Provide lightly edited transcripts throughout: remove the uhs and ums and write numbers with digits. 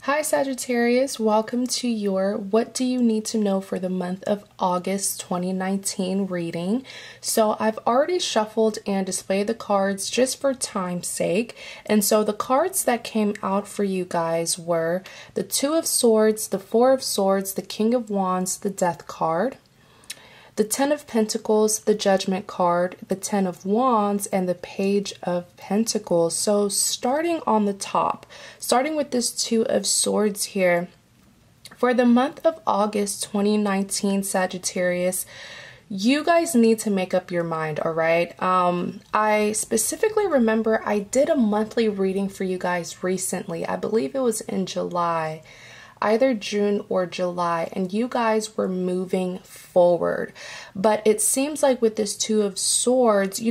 Hi Sagittarius, welcome to your What Do You Need to Know for the month of August 2019 reading. So I've already shuffled and displayed the cards just for time's sake. And so the cards that came out for you guys were the Two of Swords, the Four of Swords, the King of Wands, the Death card, the Ten of Pentacles, the Judgment card, the Ten of Wands, and the Page of Pentacles. So starting on the top, starting with this Two of Swords here, for the month of August 2019, Sagittarius, you guys need to make up your mind, all right? I specifically remember I did a monthly reading for you guys recently. I believe it was in July. Either June or July, and you guys were moving forward. But it seems like with this Two of Swords,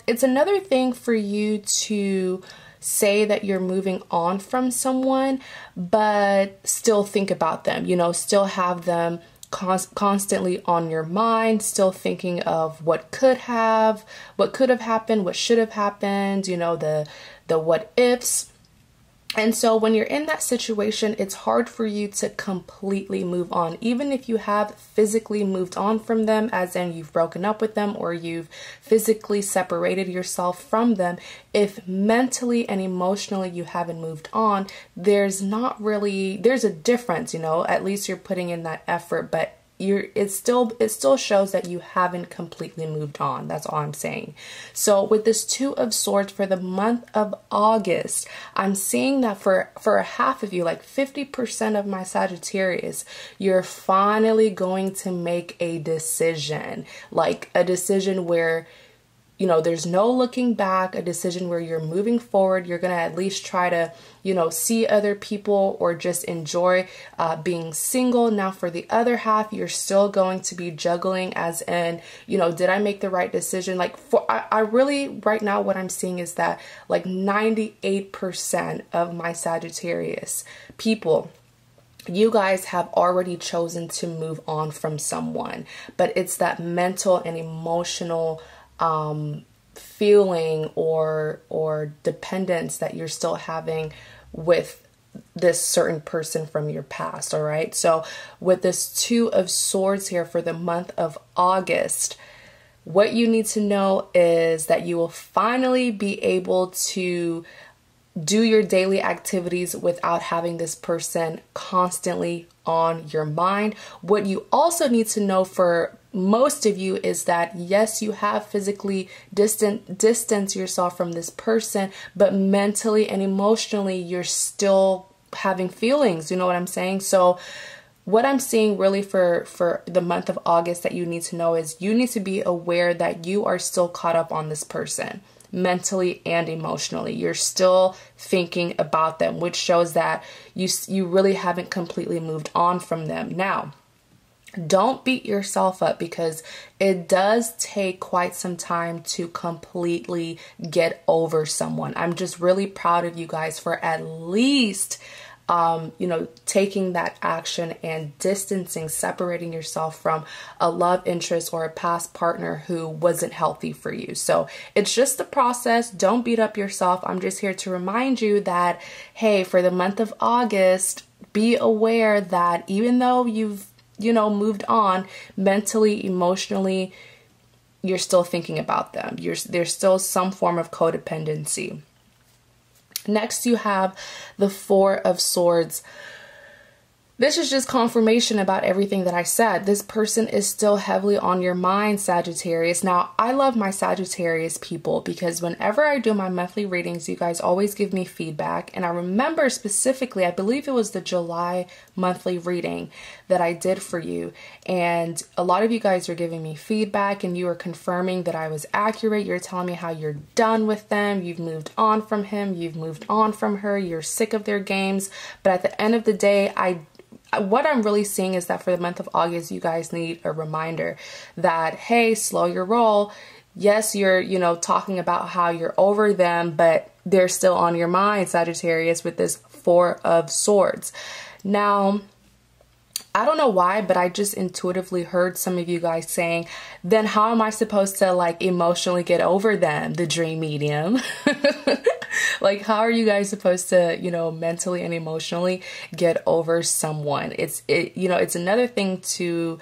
it's another thing for you to say that you're moving on from someone, but still think about them, still have them constantly on your mind, still thinking of what could have happened, what should have happened, the what ifs. And so when you're in that situation, it's hard for you to completely move on. Even if you have physically moved on from them, as in you've broken up with them or you've physically separated yourself from them, if mentally and emotionally you haven't moved on, there's a difference, at least you're putting in that effort, but it still shows that you haven't completely moved on. That's all I'm saying. So with this Two of Swords for the month of August, I'm seeing that for a half of you, like 50% of my Sagittarius, you're finally going to make a decision, like a decision where there's no looking back, a decision where you're moving forward. You're going to at least try to, see other people or just enjoy being single. Now, for the other half, you're still going to be juggling, as in, did I make the right decision? Like, I really, right now, what I'm seeing is that like 98% of my Sagittarius people, you guys have already chosen to move on from someone, but it's that mental and emotional feeling or dependence that you're still having with this certain person from your past. All right. So with this Two of Swords here for the month of August, what you need to know is that you will finally be able to do your daily activities without having this person constantly on your mind. What you also need to know for most of you is that yes, you have physically distance yourself from this person, but mentally and emotionally you're still having feelings. You know what I'm saying? So what I'm seeing really for the month of August that you need to know is you need to be aware that you are still caught up on this person mentally and emotionally. You're still thinking about them, which shows that you really haven't completely moved on from them. Now, don't beat yourself up because it does take quite some time to completely get over someone. I'm just really proud of you guys for at least taking that action and distancing, separating yourself from a love interest or a past partner who wasn't healthy for you. So it's just the process. Don't beat up yourself. I'm just here to remind you that, hey, for the month of August, be aware that even though you've moved on mentally, emotionally, you're still thinking about them. There's still some form of codependency. Next, you have the Four of Swords. This is just confirmation about everything that I said. This person is still heavily on your mind, Sagittarius. Now, I love my Sagittarius people because whenever I do my monthly readings, you guys always give me feedback. And I remember specifically, I believe it was the July monthly reading that I did for you. And a lot of you guys are giving me feedback and you are confirming that I was accurate. You're telling me how you're done with them. You've moved on from him. You've moved on from her. You're sick of their games. But at the end of the day, what I'm really seeing is that for the month of August, you guys need a reminder that, hey, slow your roll. Yes, you're, talking about how you're over them, but they're still on your mind, Sagittarius, with this Four of Swords. Now, I don't know why, but I just intuitively heard some of you guys saying, then how am I supposed to emotionally get over them, the dream medium? Like, how are you guys supposed to, mentally and emotionally get over someone? It's another thing to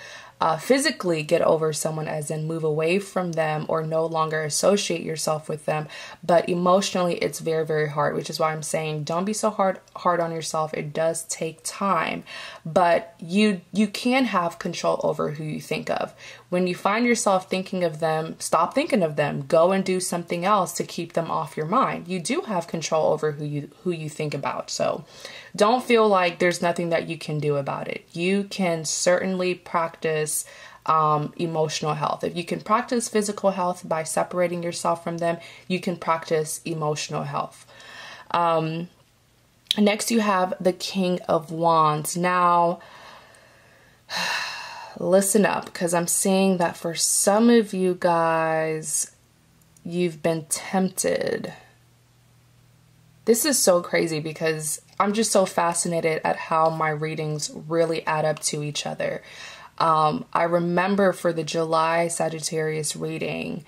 physically get over someone, as in move away from them or no longer associate yourself with them. But emotionally, it's very, very hard, which is why I'm saying don't be so hard on yourself. It does take time, but you can have control over who you think of. When you find yourself thinking of them, stop thinking of them. Go and do something else to keep them off your mind. You do have control over who you think about. So don't feel like there's nothing that you can do about it. You can certainly practice emotional health. If you can practice physical health by separating yourself from them, you can practice emotional health. Next, you have the King of Wands. Now, listen up, because I'm seeing that for some of you guys, you've been tempted. This is so crazy because I'm just so fascinated at how my readings really add up to each other. I remember for the July Sagittarius reading,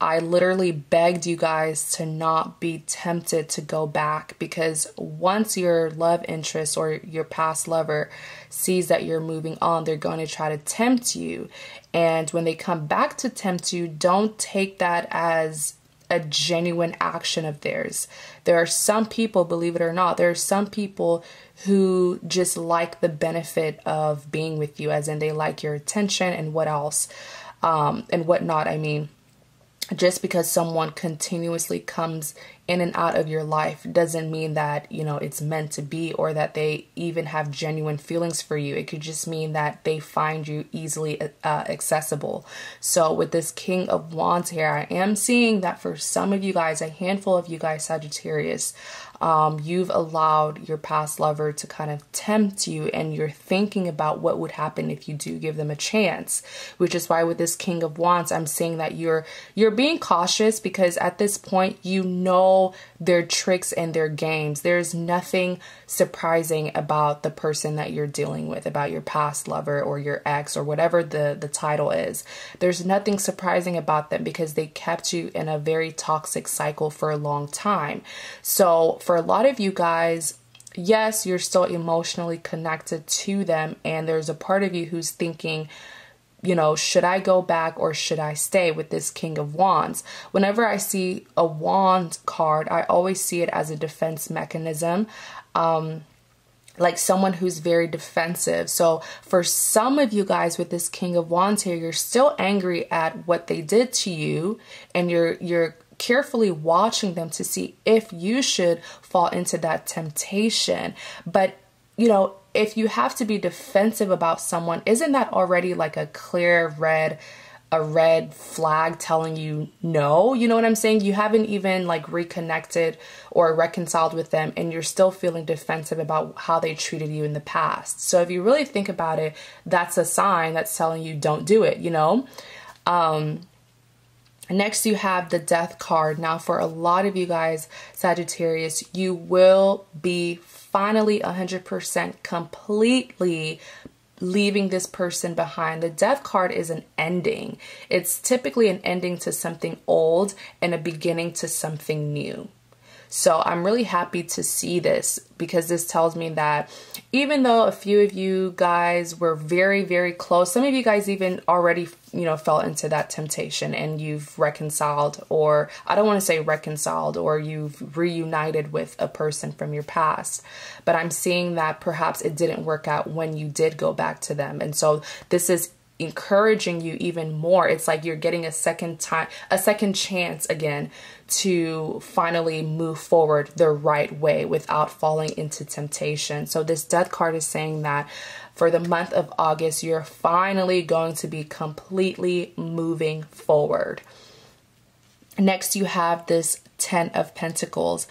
I literally begged you guys to not be tempted to go back, because once your love interest or your past lover sees that you're moving on, they're going to try to tempt you. And when they come back to tempt you, don't take that as a genuine action of theirs. There are some people, believe it or not, there are some people who just like the benefit of being with you, as in they like your attention and what else, and whatnot. I mean, just because someone continuously comes in and out of your life doesn't mean that, it's meant to be, or that they even have genuine feelings for you. It could just mean that they find you easily accessible. So with this King of Wands here, I am seeing that for some of you guys, a handful of you guys, Sagittarius, you've allowed your past lover to kind of tempt you, and you're thinking about what would happen if you do give them a chance, which is why with this King of Wands, I'm saying that you're being cautious, because at this point, their tricks and their games. There's nothing surprising about the person that you're dealing with, about your past lover or your ex or whatever the title is. There's nothing surprising about them, because they kept you in a very toxic cycle for a long time. So for a lot of you guys, yes, you're still emotionally connected to them, and there's a part of you who's thinking, should I go back or should I stay with this King of Wands? Whenever I see a wand card, I always see it as a defense mechanism, like someone who's very defensive. So for some of you guys with this King of Wands here, you're still angry at what they did to you, and you're carefully watching them to see if you should fall into that temptation. But if you have to be defensive about someone, isn't that already like a clear red flag telling you no? You know what I'm saying? You haven't even like reconnected or reconciled with them, and you're still feeling defensive about how they treated you in the past. So if you really think about it, that's a sign that's telling you don't do it, Next, you have the Death card. Now, for a lot of you guys, Sagittarius, you will be finally 100% completely leaving this person behind. The Death card is an ending. It's typically an ending to something old and a beginning to something new. So I'm really happy to see this, because this tells me that even though a few of you guys were very, very close, some of you guys even already, fell into that temptation and you've reconciled, or I don't want to say reconciled, or you've reunited with a person from your past. But I'm seeing that perhaps it didn't work out when you did go back to them. And so this is encouraging you even more. It's like you're getting a second chance again to finally move forward the right way without falling into temptation. So this Death card is saying that for the month of August, you're finally going to be completely moving forward. Next, you have this Ten of Pentacles.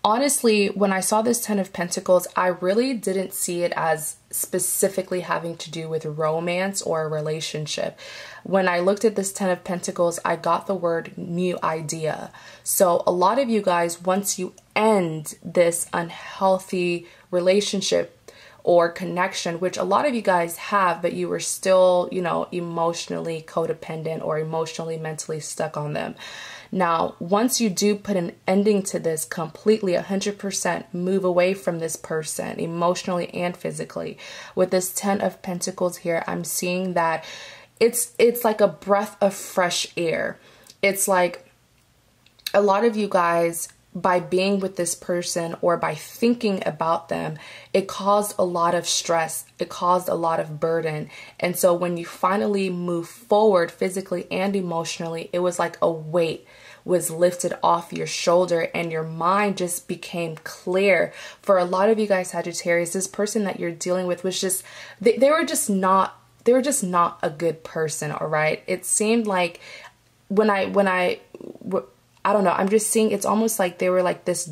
Honestly, when I saw this Ten of Pentacles, I really didn't see it as specifically having to do with romance or a relationship. When I looked at this Ten of Pentacles, I got the word new idea. So a lot of you guys, once you end this unhealthy relationship or connection, which a lot of you guys have, but you were still, emotionally codependent or emotionally, mentally stuck on them. Now, once you do put an ending to this completely, 100% move away from this person emotionally and physically. With this 10 of Pentacles here, I'm seeing that it's like a breath of fresh air. It's like a lot of you guys, by being with this person or by thinking about them, it caused a lot of stress. It caused a lot of burden. And so when you finally move forward physically and emotionally, it was like a weight was lifted off your shoulder and your mind just became clear. For a lot of you guys, Sagittarius, this person that you're dealing with was just, they were just not a good person. All right. It seemed like I don't know, I'm just seeing, it's almost like they were like this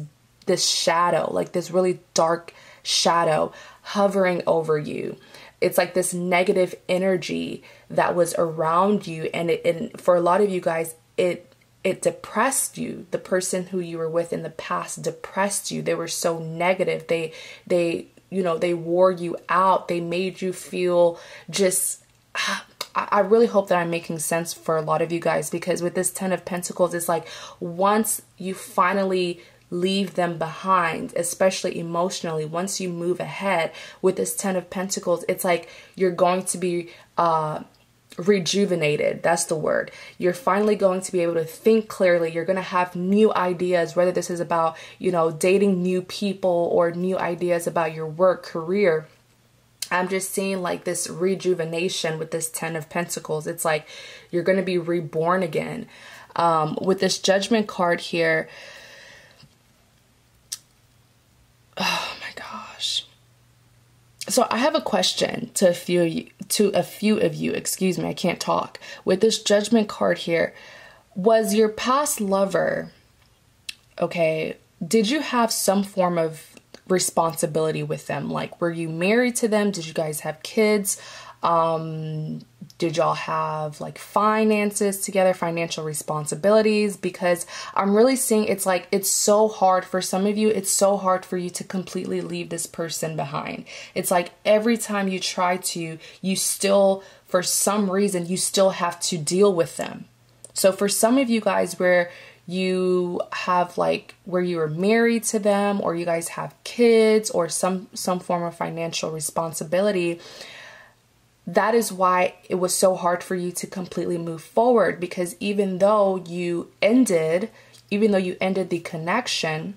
shadow, like this really dark shadow hovering over you. It's like this negative energy that was around you. And for a lot of you guys, it depressed you. The person who you were with in the past depressed you. They were so negative. They wore you out. They made you feel just, I really hope that I'm making sense for a lot of you guys, because with this 10 of Pentacles, it's like once you finally leave them behind, especially emotionally, once you move ahead with this 10 of Pentacles, it's like you're going to be rejuvenated. That's the word. You're finally going to be able to think clearly. You're going to have new ideas, whether this is about, dating new people or new ideas about your work, career. I'm just seeing like this rejuvenation with this 10 of Pentacles. It's like you're going to be reborn again. With this Judgment card here. Oh my gosh. So I have a question to a few of you, excuse me, I can't talk. With this Judgment card here, was your past lover, okay, did you have some form of responsibility with them? Like, were you married to them? Did you guys have kids? Did y'all have like finances together, financial responsibilities? Because I'm really seeing it's like, it's so hard for some of you. It's so hard for you to completely leave this person behind. It's like every time you try to, you still, for some reason, you still have to deal with them. So for some of you guys where you have like where you were married to them, or you guys have kids or some form of financial responsibility, that is why it was so hard for you to completely move forward, because even though you ended the connection,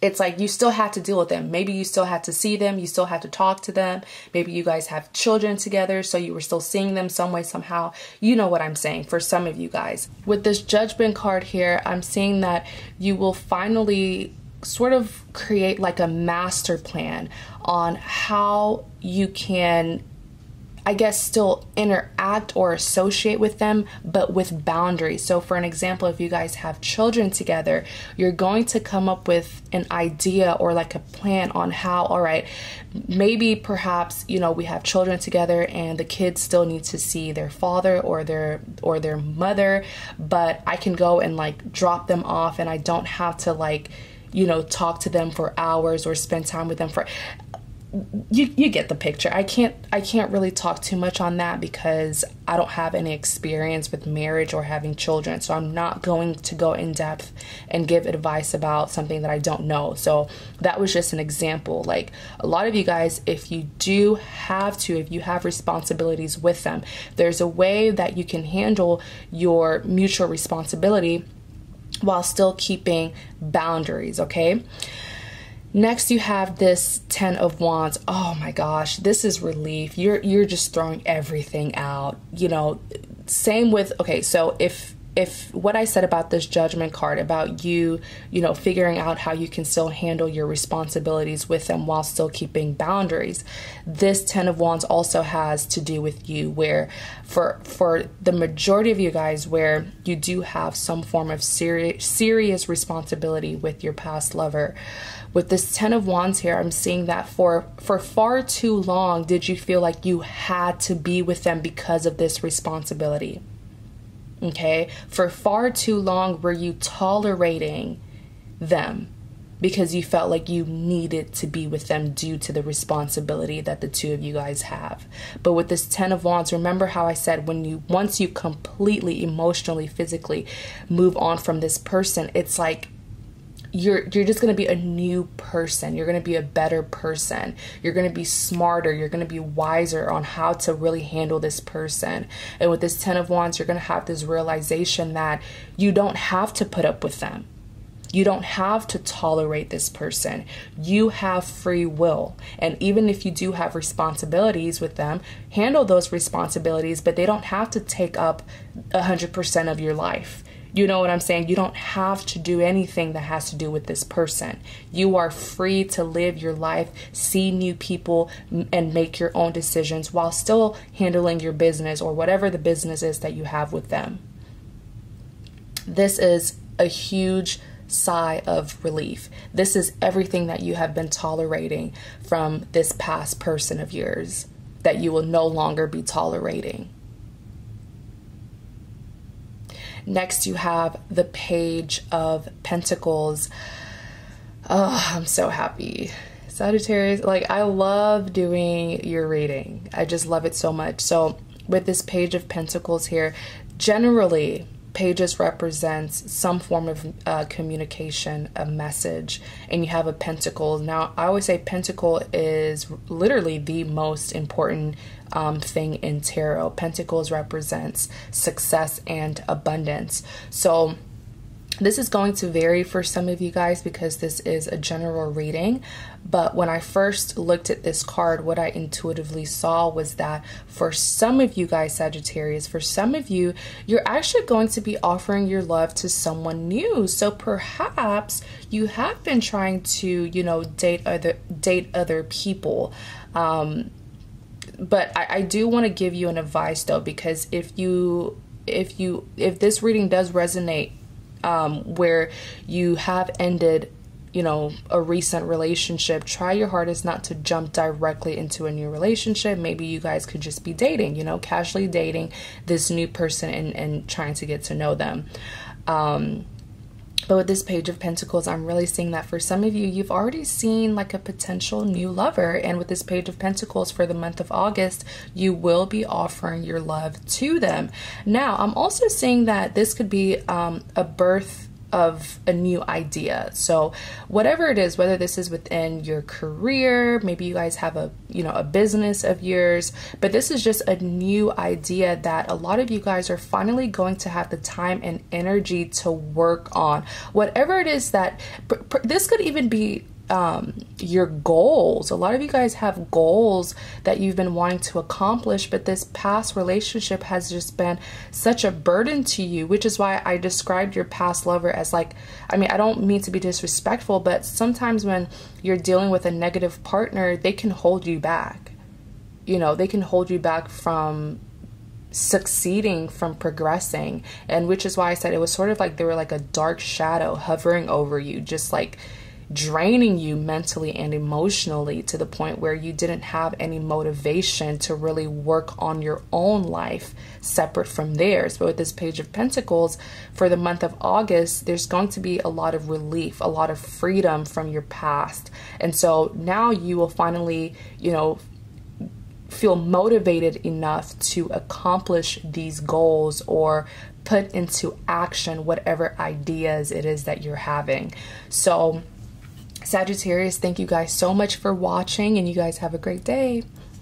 it's like you still have to deal with them. Maybe you still have to see them. You still have to talk to them. Maybe you guys have children together, so you were still seeing them some way, somehow. You know what I'm saying for some of you guys. With this Judgment card here, I'm seeing that you will finally sort of create like a master plan on how you can, I guess, still interact or associate with them, but with boundaries. So for an example, if you guys have children together, you're going to come up with an idea or like a plan on how, all right, maybe perhaps, we have children together and the kids still need to see their father or their mother, but I can go and like drop them off and I don't have to like, talk to them for hours or spend time with them for... You get the picture. I can't really talk too much on that because I don't have any experience with marriage or having children. So I'm not going to go in depth and give advice about something that I don't know. So that was just an example. Like a lot of you guys, if you have responsibilities with them, there's a way that you can handle your mutual responsibility while still keeping boundaries, okay? Next, you have this 10 of Wands. Oh my gosh, this is relief. You're just throwing everything out. Same with, okay, so if what I said about this Judgment card, about you, figuring out how you can still handle your responsibilities with them while still keeping boundaries, this 10 of Wands also has to do with you, where for the majority of you guys, where you do have some form of serious responsibility with your past lover. With this 10 of Wands here, I'm seeing that for far too long, did you feel like you had to be with them because of this responsibility? Okay, for far too long were you tolerating them because you felt like you needed to be with them due to the responsibility that the two of you guys have. But with this 10 of Wands, remember how I said once you completely emotionally, physically move on from this person, it's like you're just going to be a new person. You're going to be a better person. You're going to be smarter. You're going to be wiser on how to really handle this person. And with this 10 of Wands, you're going to have this realization that you don't have to put up with them. You don't have to tolerate this person. You have free will. And even if you do have responsibilities with them, handle those responsibilities, but they don't have to take up 100% of your life. You know what I'm saying? You don't have to do anything that has to do with this person. You are free to live your life, see new people, and make your own decisions while still handling your business or whatever the business is that you have with them. This is a huge sigh of relief. This is everything that you have been tolerating from this past person of yours that you will no longer be tolerating. Next, you have the Page of Pentacles. Oh, I'm so happy. Sagittarius, like, I love doing your reading. I just love it so much. So with this Page of Pentacles here, generally, pages represents some form of communication, a message, and you have a pentacle. Now, I always say pentacle is literally the most important thing in tarot. Pentacles represents success and abundance. So this is going to vary for some of you guys because this is a general reading. But when I first looked at this card, what I intuitively saw was that for some of you guys, Sagittarius, for some of you, you're actually going to be offering your love to someone new. So perhaps you have been trying to, you know, date other people. But I do want to give you an advice though, because if this reading does resonate, where you have ended, you know, a recent relationship, try your hardest not to jump directly into a new relationship. Maybe you guys could just be dating, you know, casually dating this new person and trying to get to know them. But with this Page of Pentacles, I'm really seeing that for some of you, you've already seen like a potential new lover. And with this Page of Pentacles for the month of August, you will be offering your love to them. Now, I'm also seeing that this could be a birth of a new idea. So whatever it is, whether this is within your career, maybe you guys have a business of yours, but this is just a new idea that a lot of you guys are finally going to have the time and energy to work on. Whatever it is that, this could even be your goals. A lot of you guys have goals that you've been wanting to accomplish, but this past relationship has just been such a burden to you, which is why I described your past lover as like, I mean, I don't mean to be disrespectful, but sometimes when you're dealing with a negative partner, they can hold you back. You know, they can hold you back from succeeding, from progressing. And which is why I said it was sort of like they were like a dark shadow hovering over you, just like draining you mentally and emotionally to the point where you didn't have any motivation to really work on your own life separate from theirs. But with this Page of Pentacles for the month of August, there's going to be a lot of relief, a lot of freedom from your past. And so now you will finally, you know, feel motivated enough to accomplish these goals or put into action whatever ideas it is that you're having. So Sagittarius, thank you guys so much for watching, and you guys have a great day.